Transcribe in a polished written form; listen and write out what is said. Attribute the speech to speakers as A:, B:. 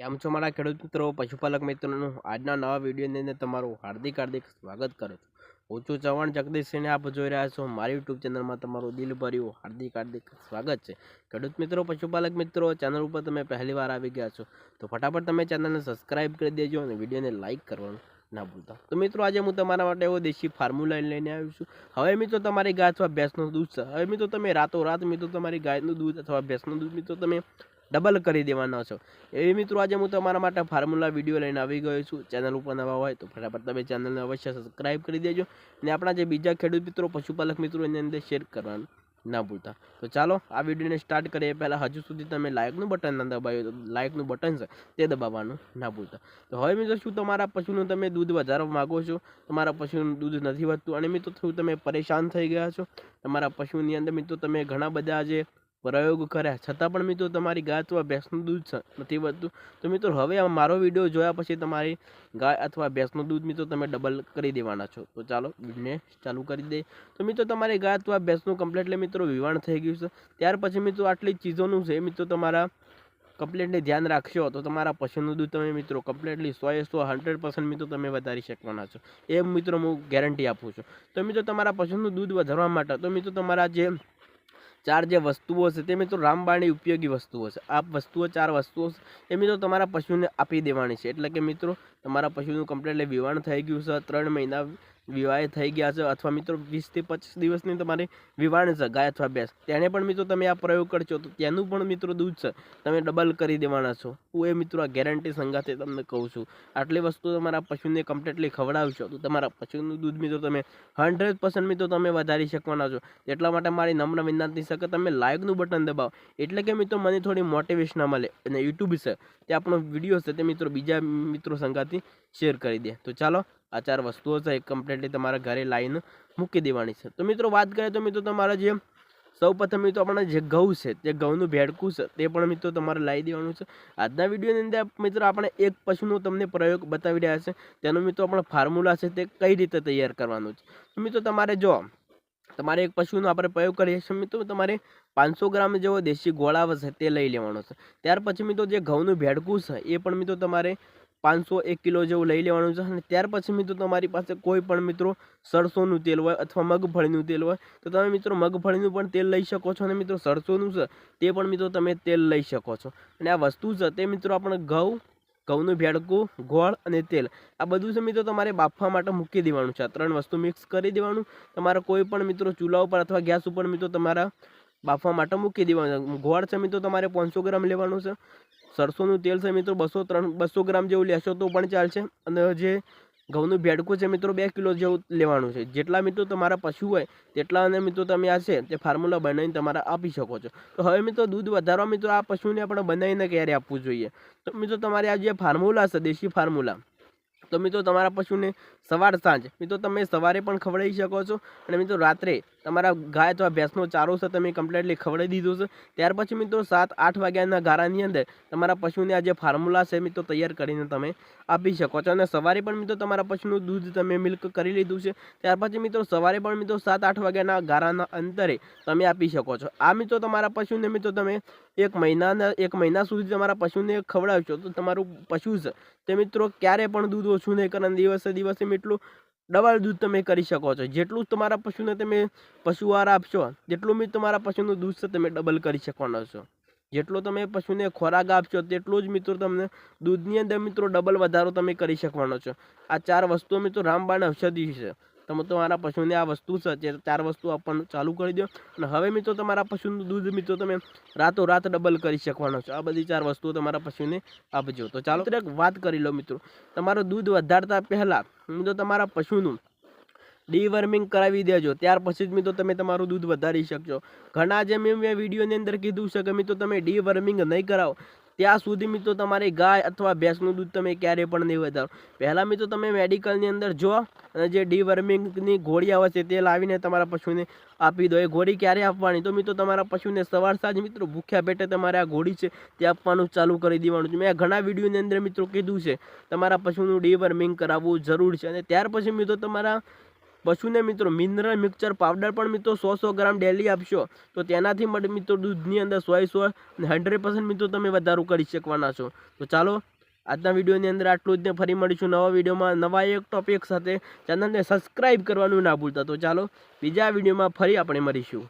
A: કેમ છો મારા ખેડૂત મિત્રો પશુપાલક મિત્રોનું આજના નવા વિડીયોની અંદર તમારું હાર્દિક સ્વાગત કરું છું। હું છું ચૌહાણ જગદીશસિંહને આપ જોઈ રહ્યા છો મારી યુટ્યુબ ચેનલમાં તમારું દિલભર્યું હાર્દિક સ્વાગત છે। ખેડૂત મિત્રો પશુપાલક મિત્રો ચેનલ ઉપર તમે પહેલી વાર આવી ગયા છો તો ફટાફટ તમે ચેનલને સબસ્ક્રાઇબ કરી દેજો અને વિડીયોને લાઇક કરવાનું ના ભૂલતા। તો મિત્રો આજે હું તમારા માટે એવો દેશી ફાર્મ્યુલા લઈને આવ્યો છું। હવે મિત્રો તમારી ગાય અથવા ભેંસનું દૂધ છે, હવે મિત્રો તમે રાતોરાત મિત્રો તમારી ગાયનું દૂધ અથવા ભેંસનું દૂધ મિત્રો તમે ડબલ કરી દેવાના છો। એવી મિત્રો આજે હું તમારા માટે ફાર્મ્યુલા વિડીયો લઈને આવી ગયો છું। ચેનલ ઉપર નવા હોય તો ફટાફટ તમે ચેનલને અવશ્ય સબસ્ક્રાઇબ કરી દેજો અને આપણા જે બીજા ખેડૂત મિત્રો પશુપાલક મિત્રો એની અંદર શેર કરવાનું ના ભૂલતા। તો ચાલો આ વિડીયોને સ્ટાર્ટ કરીએ। પહેલાં હજુ સુધી તમે લાઇકનું બટન ના દબાવ્યું તો લાઇકનું બટન છે તે દબાવવાનું ના ભૂલતા। તો હવે મિત્રો શું તમારા પશુનું તમે દૂધ વધારવા માગો છો, તમારા પશુનું દૂધ નથી વધતું અને મિત્રો શું તમે પરેશાન થઈ ગયા છો, તમારા પશુની અંદર મિત્રો તમે ઘણા બધા જે પ્રયોગ કર્યા છતાં પણ મિત્રો તમારી ગાય અથવા ભેંસનું દૂધ નથી વધતું, તો મિત્રો હવે મારો વિડીયો જોયા પછી તમારી ગાય અથવા ભેંસનું દૂધ મિત્રો તમે ડબલ કરી દેવાના છો। તો ચાલો વિડીયોને ચાલુ કરી દઈએ। તો મિત્રો તમારી ગાય અથવા ભેંસનું કમ્પ્લીટલી મિત્રો વિવાણ થઈ ગયું છે, ત્યાર પછી મિત્રો આટલી ચીજોનું છે મિત્રો તમારા કમ્પ્લીટલી ધ્યાન રાખશો તો તમારા પશુનું દૂધ તમે મિત્રો કમ્પ્લીટલી 100% મિત્રો તમે વધારી શકવાના છો, એ મિત્રો હું ગેરંટી આપું છું। તો મિત્રો તમારા પશુનું દૂધ વધારવા માટે તો મિત્રો તમારા જે ચાર જે વસ્તુઓ છે તે મિત્રો રામબાણની ઉપયોગી વસ્તુઓ છે। આ વસ્તુઓ ચાર વસ્તુઓ એ મિત્રો તમારા પશુને આપી દેવાની છે। એટલે કે મિત્રો તમારા પશુનું કમ્પ્લીટલી વિવાણ થઈ ગયું છે, 3 મહિના વિવાહ થઈ ગયા છે અથવા મિત્રો 20 થી 25 દિવસની તમારી વિવાણ છે ગાય અથવા ભેંસ, તેને પણ મિત્રો તમે આ પ્રયોગ કરશો તો તેનું પણ મિત્રો દૂધ છે તમે ડબલ કરી દેવાના છો। હું એ મિત્રો આ ગેરંટી સંગાથે તમને કહું છું। આટલી વસ્તુ તમારા પશુને કમ્પ્લીટલી ખવડાવશો તો તમારા પશુનું દૂધ મિત્રો તમે 100% મિત્રો તમે વધારી શકવાના છો। એટલા માટે મારી નમ્ર વિનંતી છે કે તમે લાઇકનું બટન દબાવો, એટલે કે મિત્રો મને થોડી મોટિવેશન મળે અને યુટ્યુબ છે તે આપણો વિડીયો છે તે મિત્રો બીજા મિત્રો સંગાથી શેર કરી દે। તો ચાલો આ ચાર વસ્તુઓ છે એ કમ્પ્લીટલી તમારા ઘરે લાઈન મૂકી દેવાની છે। તો મિત્રો વાત કરીએ તો મિત્રો તમારા જે સૌ પ્રથમ મિત્રો આપણે જે ઘઉં છે તે ઘઉંનું ભેડકું છે તે પણ મિત્રો તમારે લાવી દેવાનું છે। આજના વિડીયોની અંદર મિત્રો આપણે એક પશુનો તમને પ્રયોગ બતાવી રહ્યા છે, તેનો મિત્રો આપણો ફાર્મ્યુલા છે તે કઈ રીતે તૈયાર કરવાનું છે। તો મિત્રો તમારે જો તમારે એક પશુનો આપણે પ્રયોગ કરીએ છીએ મિત્રો તમારે 500 ગ્રામ જેવો દેશી ગોળ આવે છે તે લઈ લેવાનો છે। ત્યાર પછી મિત્રો જે ઘઉંનું ભેડકું છે એ પણ મિત્રો તમારે 501 કિલો જેવું લઈ લેવાનું છે। અને ત્યાર પછી મિત્રો તમારી પાસે કોઈ પણ મિત્રો સરસોનું તેલ હોય અથવા મગફળીનું તેલ હોય તો તમે મિત્રો મગફળીનું પણ તેલ લઈ શકો છો અને મિત્રો સરસોનું છે તે પણ મિત્રો તમે તેલ લઈ શકો છો। અને આ વસ્તુ છે તે મિત્રો આપણે ઘઉંનું ભેડકું, ગોળ અને તેલ આ બધું છે મિત્રો તમારે બાફવા માટે મૂકી દેવાનું છે। આ 3 વસ્તુ મિક્સ કરી દેવાનું, તમારે કોઈ પણ મિત્રો ચૂલા ઉપર અથવા ગેસ ઉપર મિત્રો તમારા બાફવા માટે મૂકી દેવાનું। ગોળ છે મિત્રો તમારે 500 ગ્રામ લેવાનું છે, સરસોનું તેલ છે મિત્રો 200 ગ્રામ જેવું લેશો તો પણ ચાલશે, અને જે ઘઉંનું ભેડકું છે મિત્રો 2 કિલો જેવું લેવાનું છે। જેટલા મિત્રો તમારા પશુ હોય તેટલા અને મિત્રો તમે આ છે તે ફાર્મ્યુલા બનાવીને તમારા આપી શકો છો। તો હવે મિત્રો દૂધ વધારવા મિત્રો આ પશુને આપણે બનાવીને ક્યારે આપવું જોઈએ, તો મિત્રો તમારે આ જે ફાર્મ્યુલા છે દેશી ફાર્મ્યુલા તો મિત્રો તમારા પશુને સવાર સાંજ મિત્રો તમે સવારે પણ ખવડાવી શકો છો અને મિત્રો રાત્રે તમારા ગાય અથવા ભેંસનો ચારો છે તમે કમ્પ્લીટલી ખવડાવી દીધો છે। ત્યાર પછી મિત્રો 7-8 વાગ્યાના ગાળાની અંદર તમારા પશુને આ જે ફાર્મ્યુલા છે મિત્રો તૈયાર કરીને તમે આપી શકો છો। અને સવારે પણ મિત્રો તમારા પશુનું દૂધ તમે મિલ્ક કરી લીધું છે, ત્યાર પછી મિત્રો સવારે પણ મિત્રો 7-8 વાગ્યાના ગાળાના અંતરે તમે આપી શકો છો। આ મિત્રો તમારા પશુને મિત્રો તમે 1 મહિના સુધી તમારા પશુને ખવડાવશો તો તમારું પશુ છે તે મિત્રો ક્યારે પણ દૂધ ઓછું નહીં કરે, દિવસે એટલું ડબલ દૂધ તમે કરી શકો છો। જેટલું તમારા પશુને તમે પશુ આહાર આપશો તેટલું મિત્રો તમારા પશુનું દૂધ છે તમે ડબલ કરી શકવાના છો। જેટલો તમે પશુને ખોરાક આપશો તેટલું જ મિત્રો તમને દૂધની અંદર મિત્રો ડબલ વધારો તમે કરી શકવાનો છો। આ 4 વસ્તુઓ મિત્રો રામબાણ ઔષધિ છે, તમે તમારા પશુને આ વસ્તુ છે જે 4 વસ્તુ આપવાનું ચાલુ કરી દો અને હવે મિત્રો તમારા પશુનું દૂધ મિત્રો તમે રાતોરાત ડબલ કરી શકવાનો છો। આ બધી 4 વસ્તુઓ તમારા પશુને આપજો। તો ચાલો એક વાત કરી લો મિત્રો, તમારું દૂધ વધારતા પહેલાં મિત્રો તમારા પશુનું ડીવર્મિંગ કરાવી દેજો, ત્યાર પછી જ મિત્રો તમે તમારું દૂધ વધારી શકશો। ઘણા જે મેં વિડીયોની અંદર કીધું છે કે મિત્રો તમે ડીવર્મિંગ નહીં કરાવો ત્યાં સુધી મિત્રો તમારી ગાય અથવા ભેંસનું દૂધ તમે ક્યારેય પણ નહીં વધારો। પહેલાં મિત્રો તમે મેડિકલની અંદર જો અને જે ડીવર્મિંગની ગોળી આવે છે તે લાવીને તમારા પશુને આપી દો। એ ગોળી ક્યારે આપવાની, તો મિત્રો તમારા પશુને સવાર સાંજ મિત્રો ભૂખ્યા પેટે તમારે આ ગોળી છે તે આપવાનું ચાલુ કરી દેવાનું છે। મેં ઘણા વિડીયોની અંદર મિત્રો કીધું છે તમારા પશુનું ડીવર્મિંગ કરાવવું જરૂર છે, અને ત્યાર પછી મિત્રો તમારા પશુને મિત્રો મિનરલ મિક્સચર પાવડર પણ મિત્રો 100 ગ્રામ ડેલી આપશો તો તેનાથી મળે મિત્રો દૂધની અંદર 100% 100% મિત્રો તમે વધારો કરી શકવાના છો। તો ચાલો આજના વિડીયોની અંદર આટલું જ ને, ફરી મળીશું નવા વિડીયોમાં નવા એક ટોપિક સાથે। ચેનલને સબસ્ક્રાઈબ કરવાનું ના ભૂલતા। તો ચાલો બીજા વિડીયોમાં ફરી આપણે મળીશું।